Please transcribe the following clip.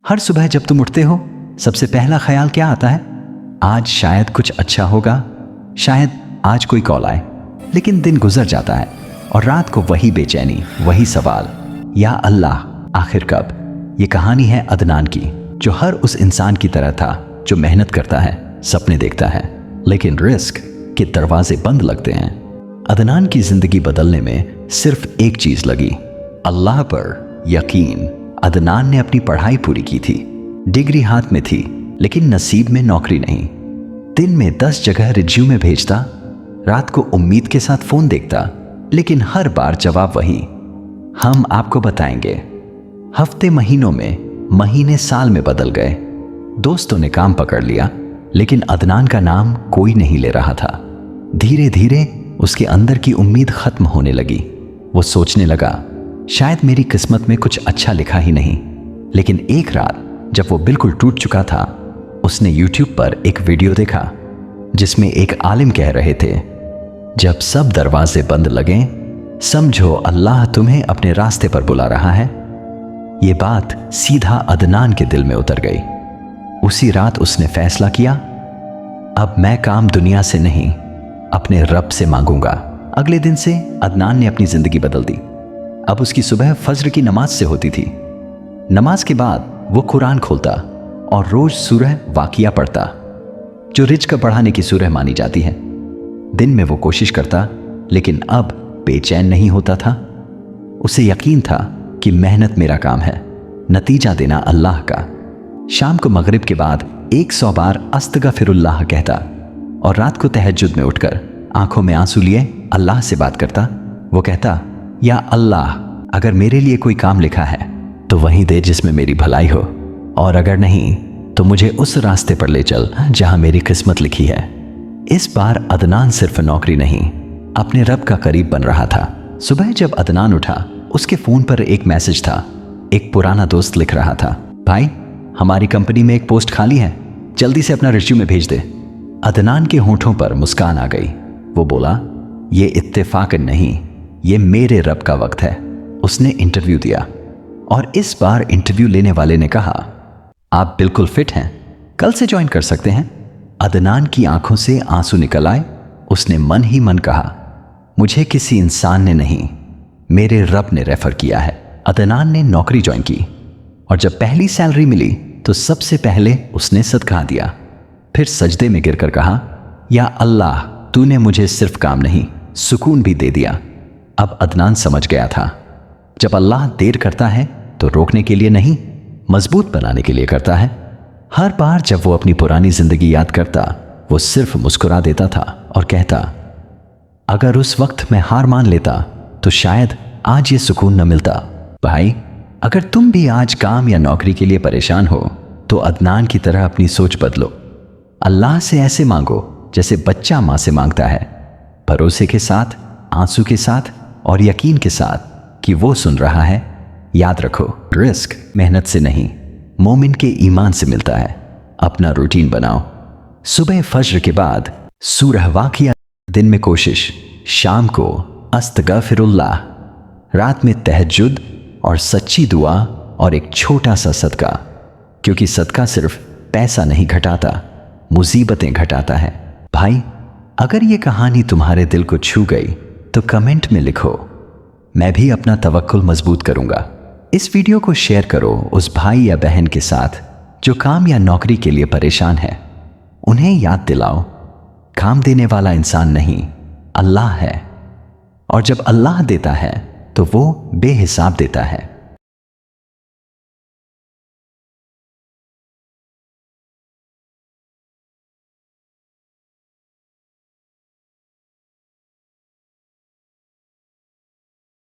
हर सुबह जब तुम उठते हो सबसे पहला ख्याल क्या आता है? आज शायद कुछ अच्छा होगा, शायद आज कोई कॉल आए। लेकिन दिन गुजर जाता है और रात को वही बेचैनी, वही सवाल, या अल्लाह आखिर कब? ये कहानी है अदनान की, जो हर उस इंसान की तरह था जो मेहनत करता है, सपने देखता है, लेकिन रिस्क के दरवाजे बंद लगते हैं। अदनान की जिंदगी बदलने में सिर्फ एक चीज लगी, अल्लाह पर यकीन। अदनान ने अपनी पढ़ाई पूरी की थी, डिग्री हाथ में थी, लेकिन नसीब में नौकरी नहीं। दिन में 10 जगह रिज्यूमे भेजता, रात को उम्मीद के साथ फोन देखता, लेकिन हर बार जवाब वही, हम आपको बताएंगे। हफ्ते महीनों में, महीने साल में बदल गए। दोस्तों ने काम पकड़ लिया, लेकिन अदनान का नाम कोई नहीं ले रहा था। धीरे धीरे उसके अंदर की उम्मीद खत्म होने लगी। वो सोचने लगा, शायद मेरी किस्मत में कुछ अच्छा लिखा ही नहीं। लेकिन एक रात जब वो बिल्कुल टूट चुका था, उसने YouTube पर एक वीडियो देखा जिसमें एक आलिम कह रहे थे, जब सब दरवाजे बंद लगे समझो अल्लाह तुम्हें अपने रास्ते पर बुला रहा है। ये बात सीधा अदनान के दिल में उतर गई। उसी रात उसने फैसला किया, अब मैं काम दुनिया से नहीं, अपने रब से मांगूंगा। अगले दिन से अदनान ने अपनी जिंदगी बदल दी। अब उसकी सुबह फज्र की नमाज से होती थी। नमाज के बाद वो कुरान खोलता और रोज सूरह वाकिया पढ़ता, जो रिज्क बढ़ाने की सूरह मानी जाती है। दिन में वो कोशिश करता, लेकिन अब बेचैन नहीं होता था। उसे यकीन था कि मेहनत मेरा काम है, नतीजा देना अल्लाह का। शाम को मगरिब के बाद 100 बार अस्तगफिरुल्लाह कहता और रात को तहज्जुद में उठकर आंखों में आंसू लिए अल्लाह से बात करता। वो कहता, या अल्लाह, अगर मेरे लिए कोई काम लिखा है तो वहीं दे जिसमें मेरी भलाई हो, और अगर नहीं तो मुझे उस रास्ते पर ले चल जहां मेरी किस्मत लिखी है। इस बार अदनान सिर्फ नौकरी नहीं, अपने रब का करीब बन रहा था। सुबह जब अदनान उठा, उसके फोन पर एक मैसेज था। एक पुराना दोस्त लिख रहा था, भाई हमारी कंपनी में एक पोस्ट खाली है, जल्दी से अपना रिज्यूमे भेज दे। अदनान के होंठों पर मुस्कान आ गई। वो बोला, ये इत्तेफाकन नहीं, ये मेरे रब का वक्त है। उसने इंटरव्यू दिया और इस बार इंटरव्यू लेने वाले ने कहा, आप बिल्कुल फिट हैं, कल से ज्वाइन कर सकते हैं। अदनान की आंखों से आंसू निकल आए। उसने मन ही मन कहा, मुझे किसी इंसान ने नहीं, मेरे रब ने रेफर किया है। अदनान ने नौकरी ज्वाइन की और जब पहली सैलरी मिली तो सबसे पहले उसने सदका दिया। फिर सजदे में गिरकर कहा, या अल्लाह, तूने मुझे सिर्फ काम नहीं, सुकून भी दे दिया। अब अदनान समझ गया था, जब अल्लाह देर करता है तो रोकने के लिए नहीं, मजबूत बनाने के लिए करता है। हर बार जब वो अपनी पुरानी जिंदगी याद करता, वो सिर्फ मुस्कुरा देता था और कहता, अगर उस वक्त मैं हार मान लेता तो शायद आज ये सुकून न मिलता। भाई, अगर तुम भी आज काम या नौकरी के लिए परेशान हो तो अदनान की तरह अपनी सोच बदलो। अल्लाह से ऐसे मांगो जैसे बच्चा मां से मांगता है, भरोसे के साथ, आंसू के साथ और यकीन के साथ कि वो सुन रहा है। याद रखो, रिस्क मेहनत से नहीं, मोमिन के ईमान से मिलता है। अपना रूटीन बनाओ, सुबह फज्र के बाद सूरह वाकिया, दिन में कोशिश, शाम को अस्तगफिरुल्लाह, रात में तहज्जुद और सच्ची दुआ और एक छोटा सा सदका, क्योंकि सदका सिर्फ पैसा नहीं घटाता, मुसीबतें घटाता है। भाई, अगर ये कहानी तुम्हारे दिल को छू गई तो कमेंट में लिखो, मैं भी अपना तवक्कुल मजबूत करूंगा। इस वीडियो को शेयर करो उस भाई या बहन के साथ जो काम या नौकरी के लिए परेशान है। उन्हें याद दिलाओ, काम देने वाला इंसान नहीं, अल्लाह है, और जब अल्लाह देता है तो वो बेहिसाब देता है।